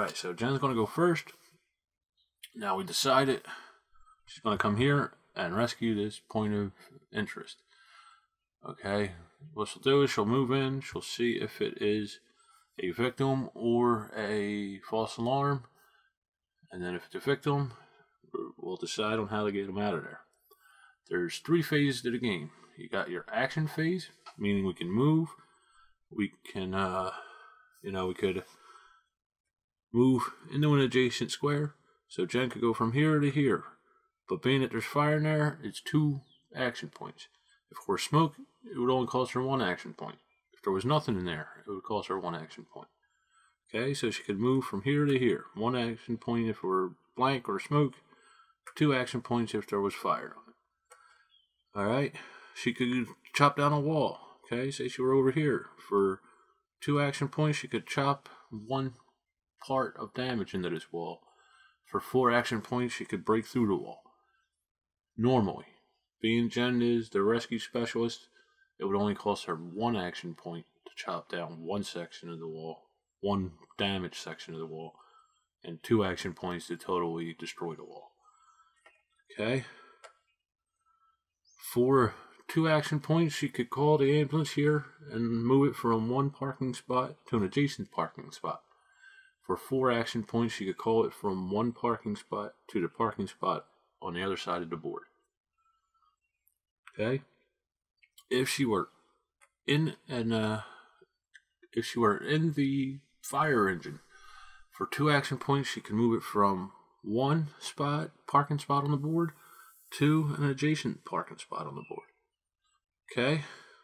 Alright, so Jen's going to go first. Now we decided she's going to come here and rescue this point of interest. Okay, what she'll do is she'll move in, she'll see if it is a victim or a false alarm, and then if it's a victim, we'll decide on how to get them out of there. There's 3 phases to the game. You got your action phase, meaning we can move, we can, we could move into an adjacent square, so Jen could go from here to here, but being that there's fire in there, it's 2 action points. If there were smoke, it would only cost her 1 action point. If there was nothing in there, it would cost her 1 action point. Okay, so she could move from here to here. 1 action point if it were blank or smoke, 2 action points if there was fire on it. Alright, she could chop down a wall. Okay, say she were over here. For 2 action points, she could chop 1 part of damage into this wall. For 4 action points, she could break through the wall. Normally, being Jen is the rescue specialist, it would only cost her 1 action point to chop down 1 section of the wall, 1 damage section of the wall, and 2 action points to totally destroy the wall. Okay. For 2 action points, she could call the ambulance here and move it from 1 parking spot to an adjacent parking spot. For 4 action points, she could call it from 1 parking spot to the parking spot on the other side of the board. Okay? If she were in the fire engine, for 2 action points, she can move it from 1 parking spot on the board to an adjacent parking spot on the board. Okay?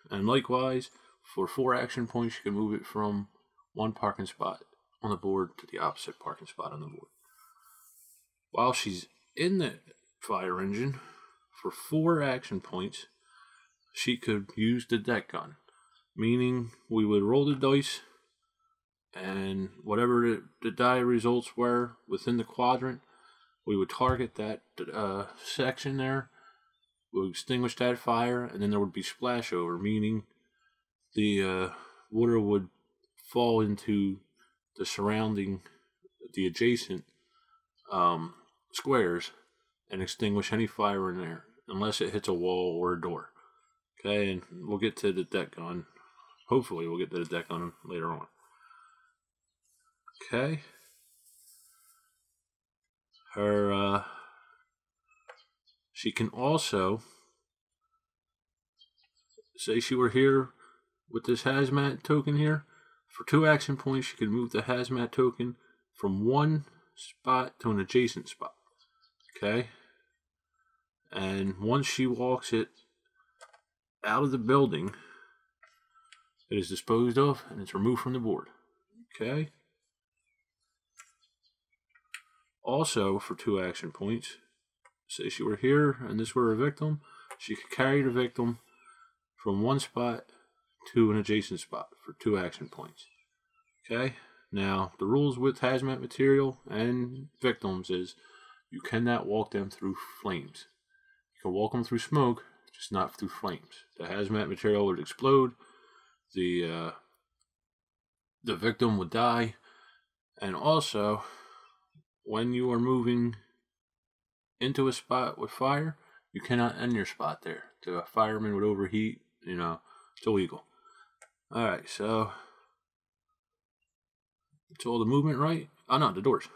And likewise, for 4 action points, she can move it from 1 parking spot on the board to the opposite parking spot on the board. While she's in the fire engine, for 4 action points, she could use the deck gun, meaning we would roll the dice, and whatever the die results were within the quadrant, we would target that section there, we would extinguish that fire, and then there would be splashover, meaning the water would fall into the surrounding, the adjacent squares and extinguish any fire in there, unless it hits a wall or a door. Okay, and we'll get to the deck gun. Hopefully we'll get to the deck gun later on. Okay. She can also, say she were here with this hazmat token here, for 2 action points she can move the hazmat token from 1 spot to an adjacent spot. Okay? And once she walks it out of the building, it is disposed of and it's removed from the board. Okay? Also, for 2 action points, say she were here and this were a victim, she could carry the victim from 1 spot to an adjacent spot for 2 action points. Okay? Now, the rules with hazmat material and victims is you cannot walk them through flames. You can walk them through smoke, just not through flames. The hazmat material would explode, the victim would die, and also, when you are moving into a spot with fire, you cannot end your spot there. The fireman would overheat, it's illegal. Alright, so it's all the movement right? Oh no, the doors.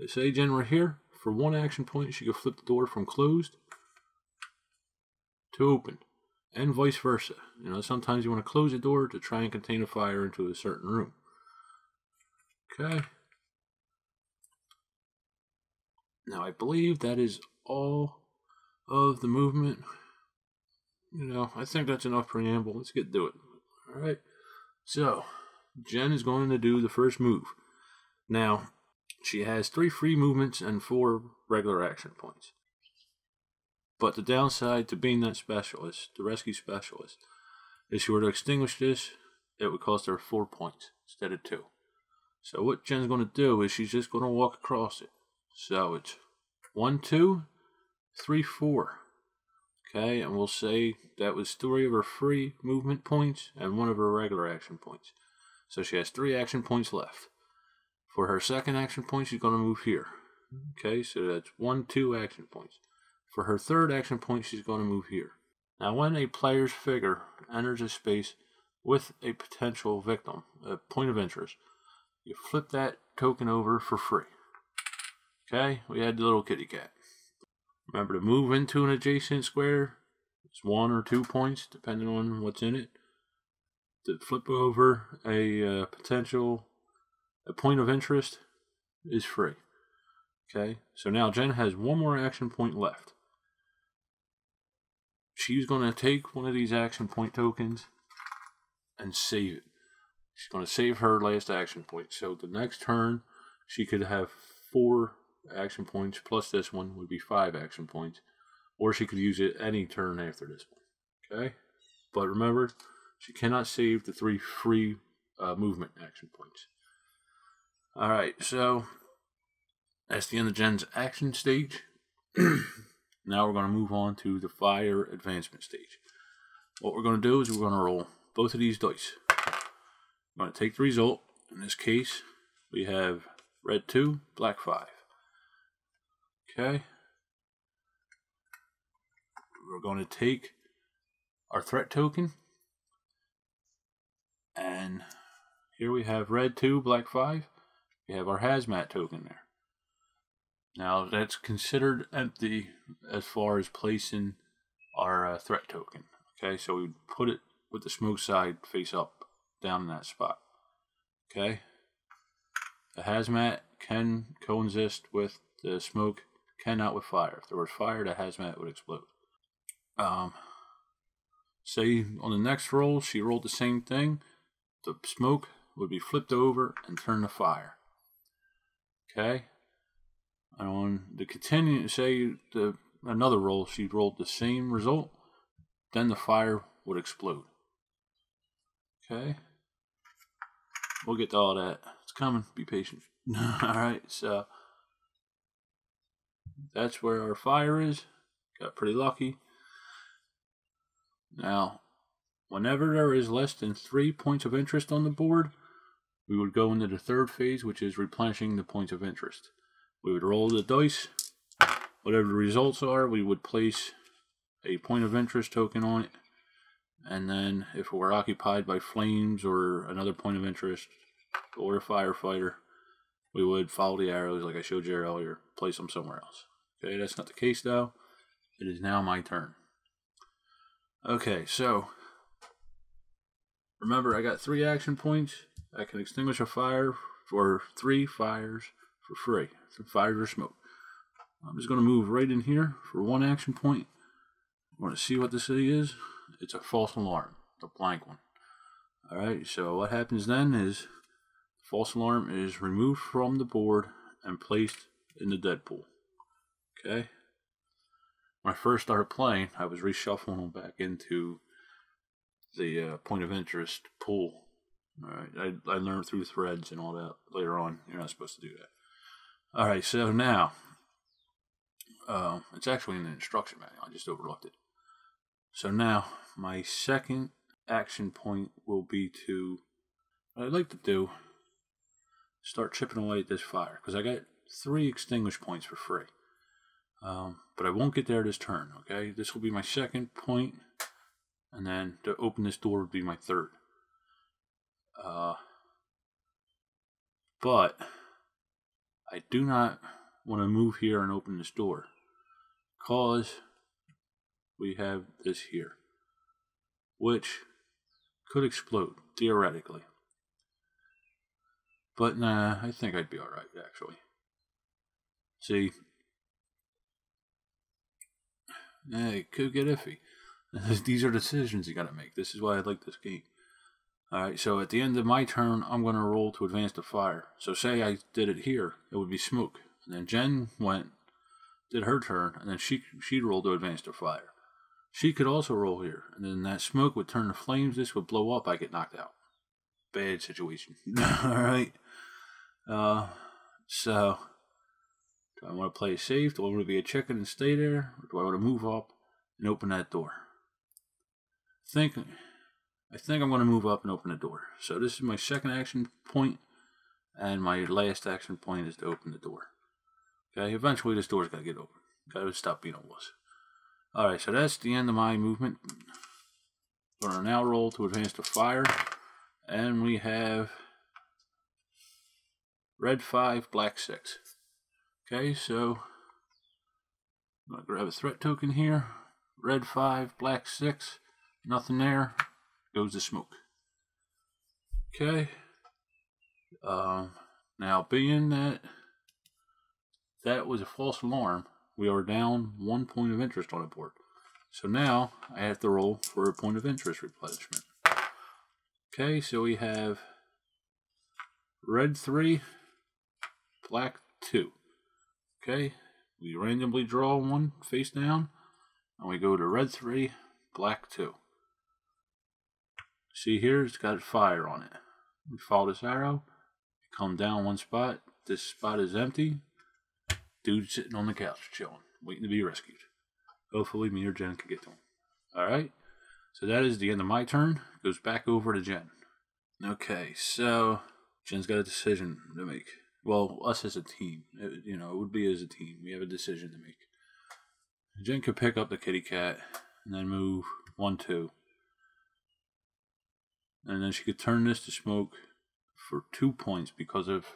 Say Jen were here, for 1 action point she could flip the door from closed to open, and vice versa. Sometimes you want to close the door to try and contain a fire into a certain room. Okay. Now I believe that is all of the movement. I think that's enough preamble. Let's get to it. Alright. So, Jen is going to do the first move. Now, she has 3 free movements and 4 regular action points. But the downside to being that specialist, the rescue specialist, if she were to extinguish this, it would cost her 4 points instead of 2. So what Jen's going to do is she's just going to walk across it. So it's 1, 2, 3, 4. Okay, and we'll say that was 3 of her free movement points and 1 of her regular action points. So she has 3 action points left. For her second action point, she's going to move here. Okay, so that's 1, 2 action points. For her third action point, she's going to move here. Now, when a player's figure enters a space with a potential victim, a point of interest, you flip that token over for free. Okay, we had the little kitty cat. Remember to move into an adjacent square. It's 1 or 2 points, depending on what's in it. To flip over a point of interest is free. Okay, so now Jen has one more action point left. She's going to take one of these action point tokens and save it. She's going to save her last action point. So the next turn, she could have 4 action points, plus this one would be 5 action points. Or she could use it any turn after this one. Okay? But remember, she cannot save the 3 free movement action points. Alright, so that's the end of Jen's action stage. Now we're going to move on to the fire advancement stage. What we're going to do is we're going to roll both of these dice. We're going to take the result. In this case, we have red 2, black 5. Okay. We're going to take our threat token. And here we have red 2, black 5. We have our hazmat token there. Now that's considered empty as far as placing our threat token. Okay, so we put it with the smoke side face up down in that spot. Okay, the hazmat can coexist with the smoke, cannot with fire. If there was fire, the hazmat would explode. Say on the next roll, she rolled the same thing. The smoke would be flipped over and turned to fire. Okay. And on the continue, say another roll, she rolled the same result, then the fire would explode. Okay. We'll get to all that. It's coming. Be patient. Alright, so that's where our fire is. Got pretty lucky. Now, whenever there is less than 3 points of interest on the board, we would go into the third phase, which is replenishing the points of interest. We would roll the dice. Whatever the results are, we would place a point of interest token on it. And then if it were occupied by flames or another point of interest or a firefighter, we would follow the arrows like I showed you earlier, place them somewhere else. Okay, that's not the case though. It is now my turn. Okay, so remember I got 3 action points. I can extinguish a fire for 3 fires for free. 3 fires or smoke. I'm just going to move right in here for 1 action point. I want to see what this is. It's a false alarm, the blank one. Alright, so what happens then is the false alarm is removed from the board and placed in the dead pool. Okay? When I first started playing, I was reshuffling them back into the point of interest pool. Alright, I learned through threads and all that later on. You're not supposed to do that. Alright, so now, it's actually in the instruction manual. I just overlooked it. So now, my second action point will be to, what I'd like to do, start chipping away at this fire. Because I got 3 extinguish points for free. But I won't get there this turn, okay? This will be my second point. And then to open this door would be my third. But I do not want to move here and open this door. Because we have this here, which could explode, theoretically. But nah, I think I'd be alright, actually. See, it could get iffy. These are decisions you gotta make. This is why I like this game. Alright, so at the end of my turn, I'm gonna roll to advance the fire. So say I did it here, it would be smoke. And then Jen did her turn, and then she'd roll to advance the fire. She could also roll here, and then that smoke would turn to flames. This would blow up. I get knocked out. Bad situation. Alright. So, do I want to play it safe? Do I want to be a chicken and stay there? Or do I want to move up and open that door? I think I'm going to move up and open the door. So this is my second action point, and my last action point is to open the door. Okay, eventually this door's got to get open. Got to stop being a wuss. Alright, so that's the end of my movement. We're going to now roll to advance to fire. And we have red 5, black 6. Okay, so I'm going to grab a threat token here. Red 5, black 6. Nothing there. Goes the smoke. Okay. Now, being that that was a false alarm, we are down 1 point of interest on the board. So now I have to roll for a point of interest replenishment. Okay, so we have red 3, black 2. Okay, we randomly draw one face down, and we go to red 3, black 2. See here, it's got fire on it. We follow this arrow, come down one spot. This spot is empty. Dude sitting on the couch, chilling, waiting to be rescued. Hopefully me or Jen can get to him. Alright, so that is the end of my turn. Goes back over to Jen. Okay, so Jen's got a decision to make. Well, us as a team. It would be as a team. We have a decision to make. Jen could pick up the kitty cat and then move 1, 2. And then she could turn this to smoke for 2 points because of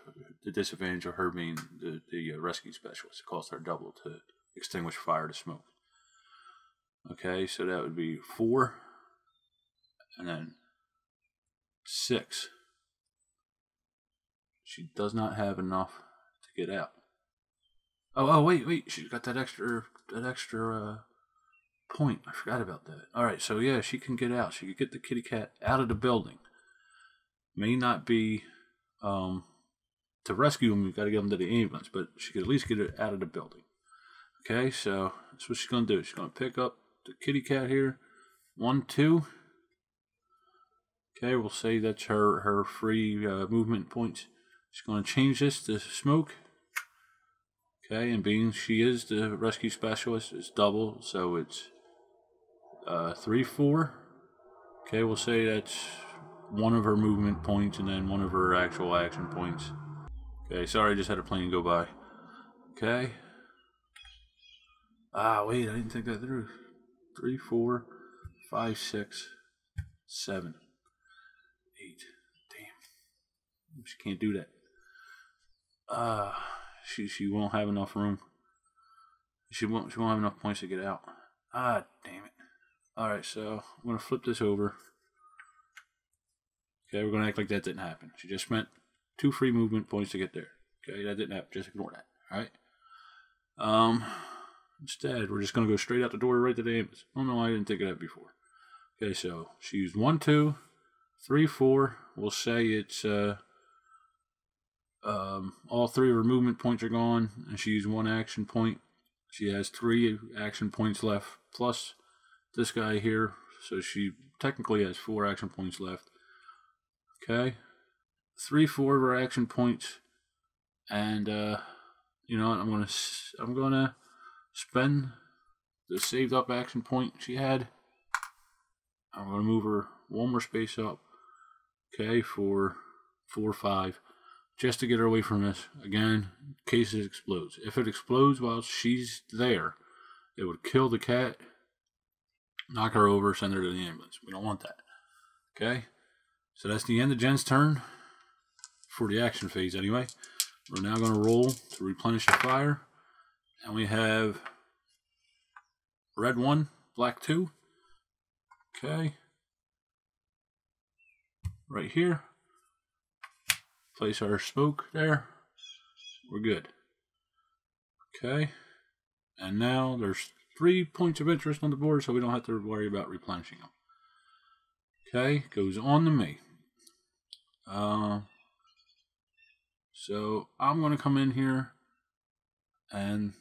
the disadvantage of her being the rescue specialist. It costs her double to extinguish fire to smoke. Okay, so that would be 4. And then 6. She does not have enough to get out. Oh, wait. She's got that extra point. I forgot about that. Alright, so yeah, she can get out. She could get the kitty cat out of the building. May not be to rescue him, we've got to get him to the ambulance, but she could at least get it out of the building. Okay, so that's what she's going to do. She's going to pick up the kitty cat here. 1, 2. Okay, we'll say that's her free movement points. She's going to change this to smoke. Okay, and being she is the rescue specialist, it's double, so it's 3, 4. Okay, we'll say that's one of her movement points and then one of her actual action points. Okay, sorry, I just had a plane go by. Okay. Wait, I didn't think that through. 3, 4, 5, 6, 7, 8. Damn. She can't do that. She won't have enough room. She won't have enough points to get out. Damn it. Alright, so I'm gonna flip this over. Okay, we're gonna act like that didn't happen. She just spent 2 free movement points to get there. Okay, that didn't happen. Just ignore that. Alright. Instead, we're just gonna go straight out the door right to the ambulance. Oh no, I didn't think of that before. Okay, so she used 1, 2, 3, 4. We'll say it's all 3 of her movement points are gone, and she used 1 action point. She has 3 action points left, plus this guy here, so she technically has 4 action points left. Okay, 3, 4 of her action points, and you know what? I'm gonna spend the saved up action point she had. I'm gonna move her 1 more space up. Okay, for 4, 5. Just to get her away from this, again, in case it explodes. If it explodes while she's there, it would kill the cat, knock her over, send her to the ambulance. We don't want that. Okay? So that's the end of Jen's turn, for the action phase anyway. We're now going to roll to replenish the fire. And we have red 1, black 2. Okay. Right here. Place our smoke there. We're good. Okay. And now there's 3 points of interest on the board, so we don't have to worry about replenishing them. Okay, goes on to me. So I'm going to come in here and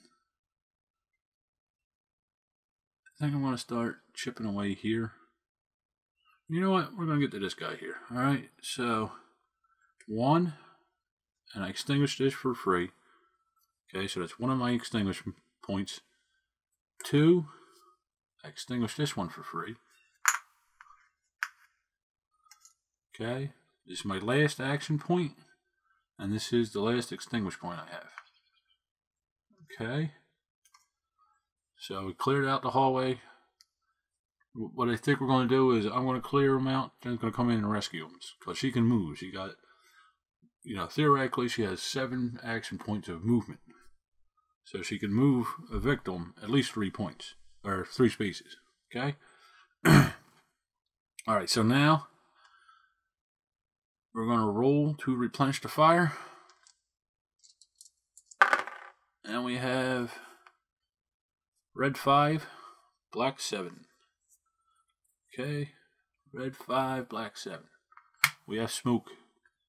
I think I'm going to start chipping away here. You know what? We're going to get to this guy here. Alright, so 1, and I extinguish this for free. Okay, so that's 1 of my extinguishment points. 2, I extinguish this one for free. Okay, this is my last action point. And this is the last extinguish point I have. Okay. So we cleared out the hallway. What I think we're going to do is I'm going to clear them out. Jen's going to come in and rescue them. Because she can move. She got, theoretically she has 7 action points of movement. So she can move a victim at least 3 points. Or 3 spaces. Okay? Alright, so now we're going to roll to replenish the fire. And we have red 5, black 7. Okay, red 5, black 7. We have smoke.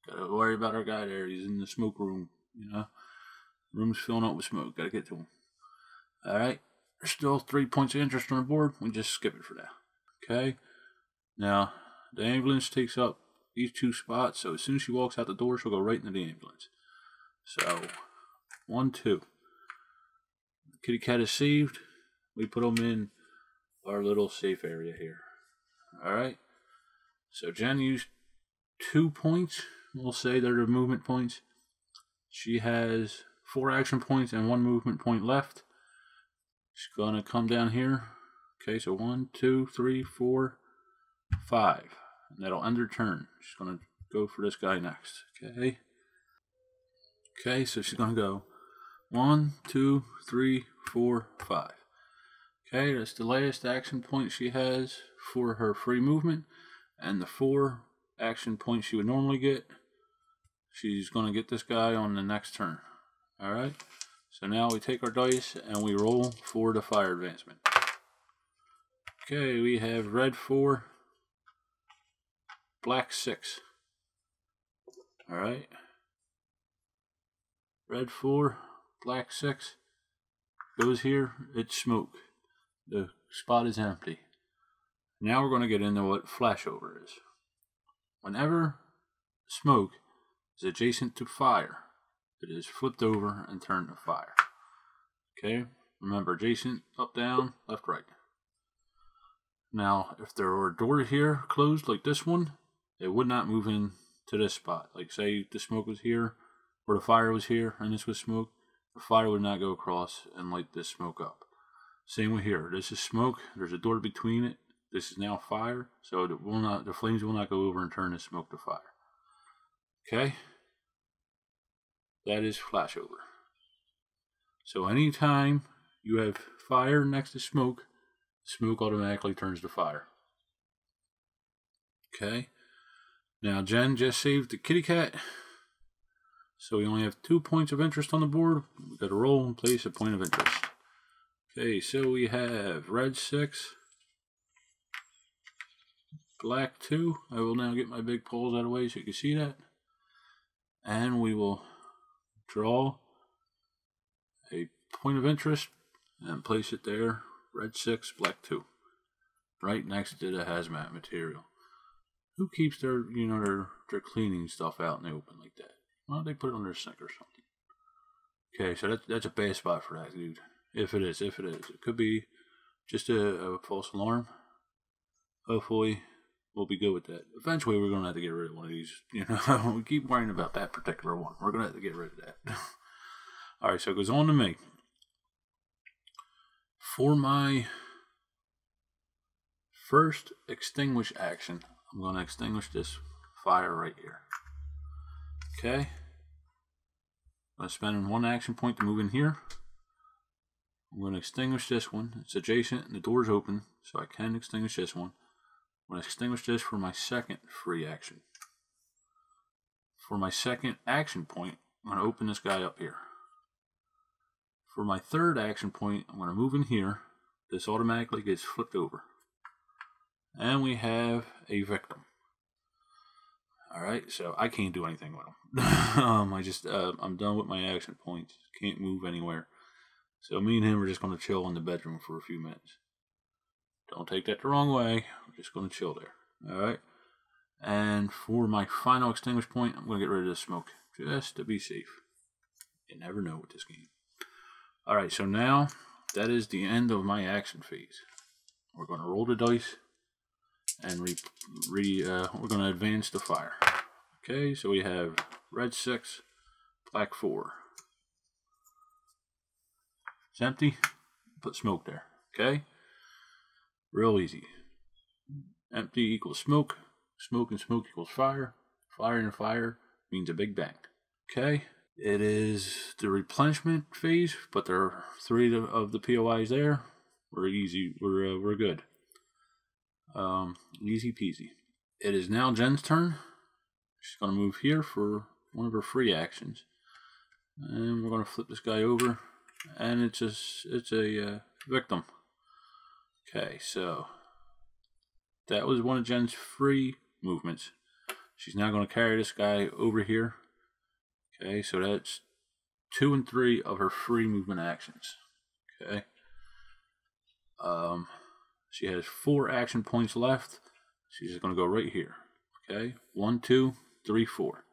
Gotta worry about our guy there. He's in the smoke room, Room's filling up with smoke. Gotta get to him. Alright, there's still 3 points of interest on the board. We just skip it for now. Okay, now the ambulance takes up these 2 spots. So as soon as she walks out the door, she'll go right into the ambulance. So, 1, 2. Kitty cat is saved. We put them in our little safe area here. Alright. So Jen used 2 points. We'll say they're the movement points. She has 4 action points and 1 movement point left. She's going to come down here. Okay, so 1, 2, 3, 4, 5. And that'll end her turn. She's going to go for this guy next. Okay. Okay, so she's going to go 1, 2, 3, 4, 5. Okay, that's the last action point she has for her free movement. And the 4 action points she would normally get, she's going to get this guy on the next turn. Alright, so now we take our dice and we roll for the fire advancement. Okay, we have red 4, black 6. Alright, red 4, black 6 goes here. It's smoke. The spot is empty. Now we're going to get into what flashover is. Whenever smoke is adjacent to fire, it is flipped over and turned to fire. Okay, remember adjacent, up, down, left, right. Now, if there were a door here closed like this one, it would not move in to this spot. Like say the smoke was here, or the fire was here, and this was smoke, the fire would not go across and light this smoke up. Same with here. This is smoke. There's a door between it. This is now fire, so the flames will not go over and turn the smoke to fire. Okay? That is flashover. So anytime you have fire next to smoke, smoke automatically turns to fire. Okay? Now Jen just saved the kitty cat. So we only have 2 points of interest on the board. We've got to roll and place a point of interest. Okay, so we have red 6, black 2. I will now get my big poles out of the way so you can see that. And we will draw a point of interest and place it there. Red 6, black 2. Right next to the hazmat material. Who keeps their, their cleaning stuff out in the open like that? Why don't they put it on their sink or something? Okay, so that's a bad spot for that, dude. If it is. It could be just a false alarm. Hopefully, we'll be good with that. Eventually, we're going to have to get rid of one of these. We keep worrying about that particular one. We're going to have to get rid of that. Alright, so it goes on to me. For my first extinguish action, I'm going to extinguish this fire right here. Okay. I'm going to spend 1 action point to move in here. I'm going to extinguish this one. It's adjacent and the door's open, so I can extinguish this one. I'm going to extinguish this for my second free action. For my second action point, I'm going to open this guy up here. For my third action point, I'm going to move in here. This automatically gets flipped over. And we have a victim. Alright, so I can't do anything with him. I'm done with my action points. Can't move anywhere. So me and him are just going to chill in the bedroom for a few minutes. Don't take that the wrong way. We're just going to chill there. Alright. And for my final extinguish point, I'm going to get rid of this smoke. Just to be safe. You never know with this game. Alright, so now that is the end of my action phase. We're going to roll the dice. And we're going to advance the fire. Okay, so we have red 6, black 4. It's empty. Put smoke there. Okay? Real easy. Empty equals smoke. Smoke and smoke equals fire. Fire and fire means a big bang. Okay? It is the replenishment phase, but there are 3 of the POIs there. We're easy. We're good. Easy peasy. It is now Jen's turn. She's going to move here for one of her free actions. And we're going to flip this guy over. And it's a victim. Okay, so that was one of Jen's free movements. She's now going to carry this guy over here. Okay, so that's 2 and 3 of her free movement actions. Okay. She has 4 action points left. She's just going to go right here. Okay, 1, 2, 3, 4.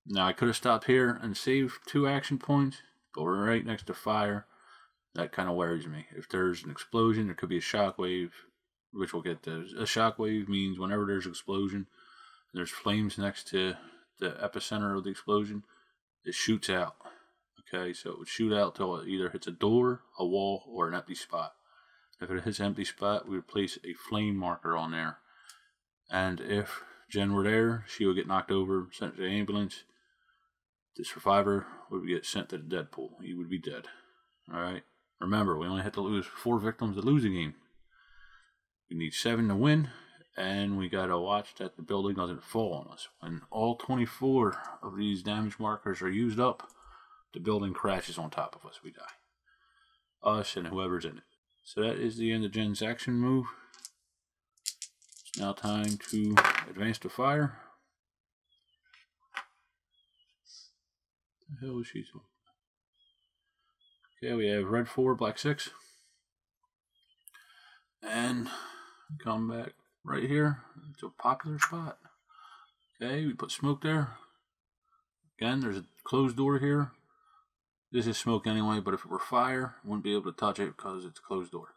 Now I could have stopped here and saved 2 action points, but we're right next to fire. That kind of worries me. If there's an explosion, there could be a shockwave, which we'll get to. A shockwave means whenever there's an explosion, there's flames next to the epicenter of the explosion, it shoots out. Okay, so it would shoot out till it either hits a door, a wall, or an empty spot. If it hits an empty spot, we would place a flame marker on there. And if Jen were there, she would get knocked over, sent to the ambulance. The survivor would get sent to the dead pool. He would be dead. Alright? Remember, we only have to lose 4 victims to lose the game. We need 7 to win, and we gotta watch that the building doesn't fall on us. When all 24 of these damage markers are used up, the building crashes on top of us. We die. Us and whoever's in it. So that is the end of Jen's action move. It's now time to advance to fire. What the hell is she doing? Okay, we have red 4, black 6. And come back right here. It's a popular spot. Okay, we put smoke there. Again, there's a closed door here. This is smoke anyway, but if it were fire, I wouldn't be able to touch it because it's a closed door.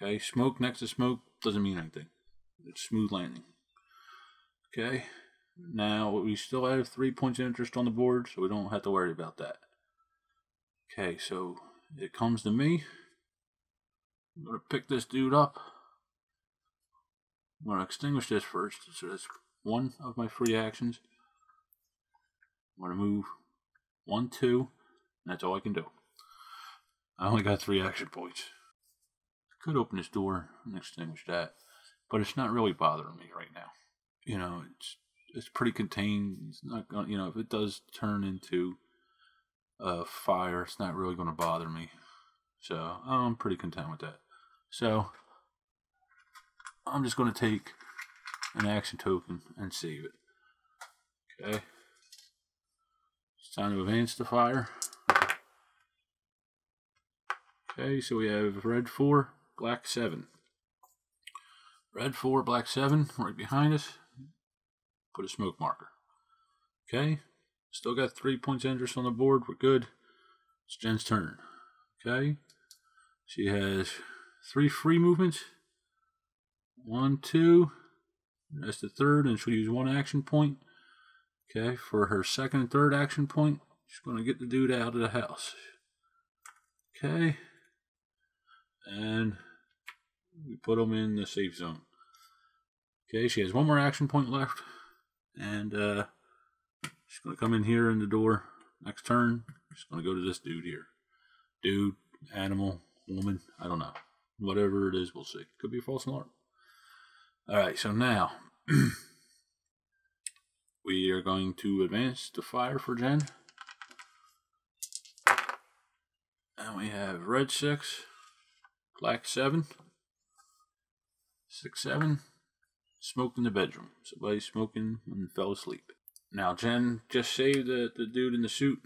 Okay, smoke next to smoke doesn't mean anything. It's smooth landing. Okay, now we still have 3 points of interest on the board, so we don't have to worry about that. Okay, so it comes to me. I'm going to pick this dude up. I'm going to extinguish this first, so that's one of my free actions. I'm going to move 1, 2, and that's all I can do. I only got 3 action points. I could open this door and extinguish that, but it's not really bothering me right now. You know, it's pretty contained. It's not going, you know, if it does turn into fire, it's not really going to bother me. So I'm pretty content with that. So I'm just going to take an action token and save it. Okay. It's time to advance to fire. Okay, so we have red 4, black 7. Red 4, black 7, right behind us. Put a smoke marker. Okay. Still got 3 points of interest on the board. We're good. It's Jen's turn. Okay. She has 3 free movements. 1, 2. That's the third, and she'll use 1 action point. Okay. For her second and third action point, she's going to get the dude out of the house. Okay. And we put him in the safe zone. Okay. She has 1 more action point left. And she's going to come in here in the door. Next turn, she's going to go to this dude here. Dude, animal, woman, I don't know. Whatever it is, we'll see. Could be a false alarm. Alright, so now we are going to advance to fire for Jen. And we have red 6, black 7, 6, 7. Smoked in the bedroom. Somebody smoking and fell asleep. Now Jen just saved the dude in the suit,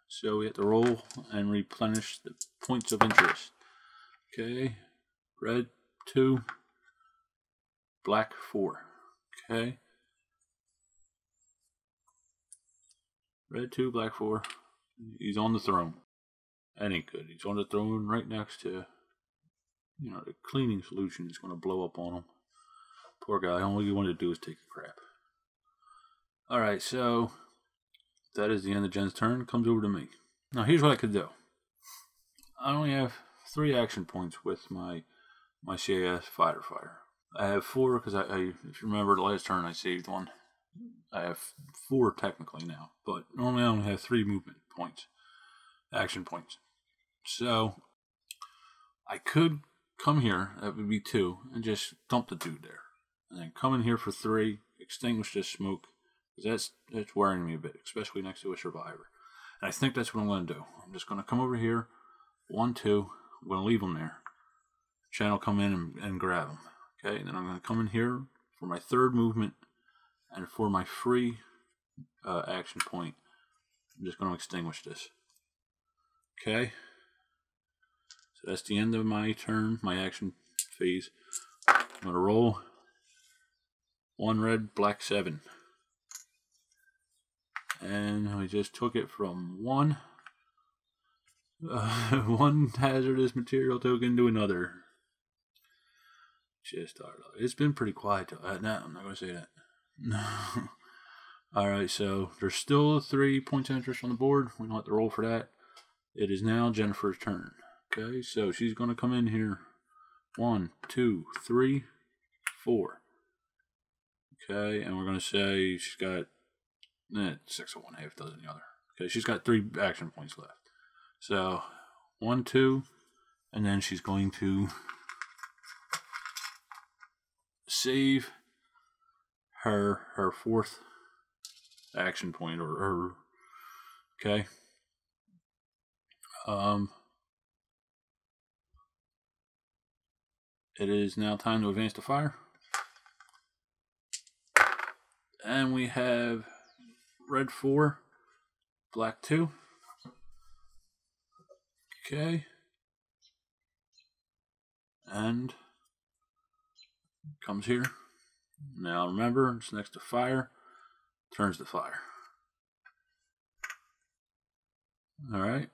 so we have to roll and replenish the points of interest. Okay, red 2, black 4. Okay, red 2, black 4. He's on the throne. That ain't good. He's on the throne right next to, you know, the cleaning solution is going to blow up on him. Poor guy, all he wanted to do was take a crap. Alright, so that is the end of Jen's turn. Comes over to me. Now here's what I could do. I only have 3 action points with my CAS firefighter. I have 4 because I if you remember the last turn I saved one. I have 4 technically now, but normally I only have 3 movement points, action points. So I could come here, that would be 2, and just dump the dude there. And then come in here for 3, extinguish this smoke, because that's worrying me a bit, especially next to a survivor. And I think that's what I'm going to do. I'm just going to come over here, 1, 2, I'm going to leave them there. Chen will come in and grab them. Okay, and then I'm going to come in here for my 3rd movement, and for my free action point, I'm just going to extinguish this. Okay, so that's the end of my turn, my action phase. I'm going to roll 1 red, black 7. And we just took it from 1 hazardous material token to another. Just it's been pretty quiet. No, I'm not going to say that. No. Alright, so there's still 3 points of interest on the board. We don't have to roll for that. It is now Jennifer's turn. Okay, so she's going to come in here. 1, 2, 3, 4. Okay, and we're going to say she's got 6 of one, half dozen the other. Okay, she's got 3 action points left. So 1, 2, and then she's going to save her 4th action point, or her. Okay. It is now time to advance to fire. And we have red 4, black 2. Okay. And comes here. Now remember, it's next to fire. Turns to fire. Alright.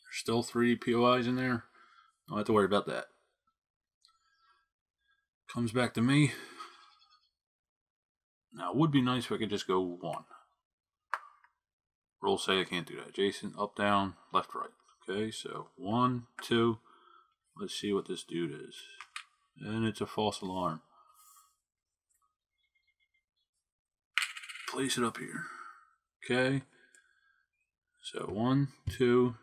There's still 3 POIs in there. Don't have to worry about that. Comes back to me. Now, it would be nice if I could just go 1. Rules say I can't do that. Jason, up, down, left, right. Okay, so 1, 2. Let's see what this dude is. And it's a false alarm. Place it up here. Okay. So 1, 2.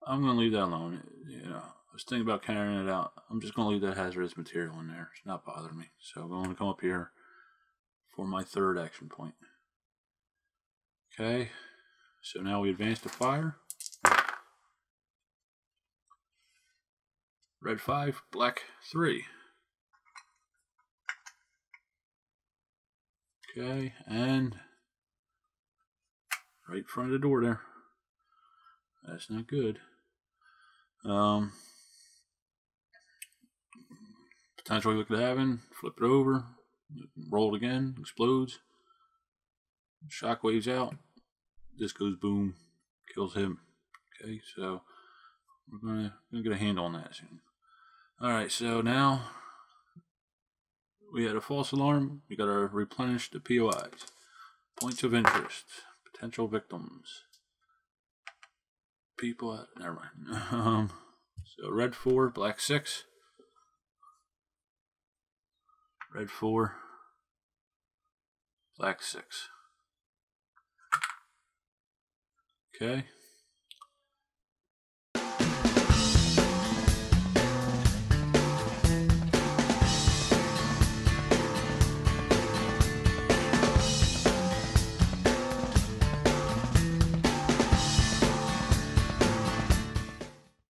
I'm going to leave that alone. You know, I was thinking about carrying it out. I'm just going to leave that hazardous material in there. It's not bothering me. So I'm going to come up here for my 3rd action point. Okay. So now we advance to fire. Red 5, black 3. Okay, and right in front of the door there. That's not good. Potentially look at having, flip it over, roll it again, explodes. Shockwaves out. This goes boom, kills him. Okay, so we're gonna get a handle on that soon. Alright, so now we had a false alarm. We gotta replenish the POIs. Points of interest. Potential victims. People, never mind. So red 4, black 6. Red 4, black 6. Okay.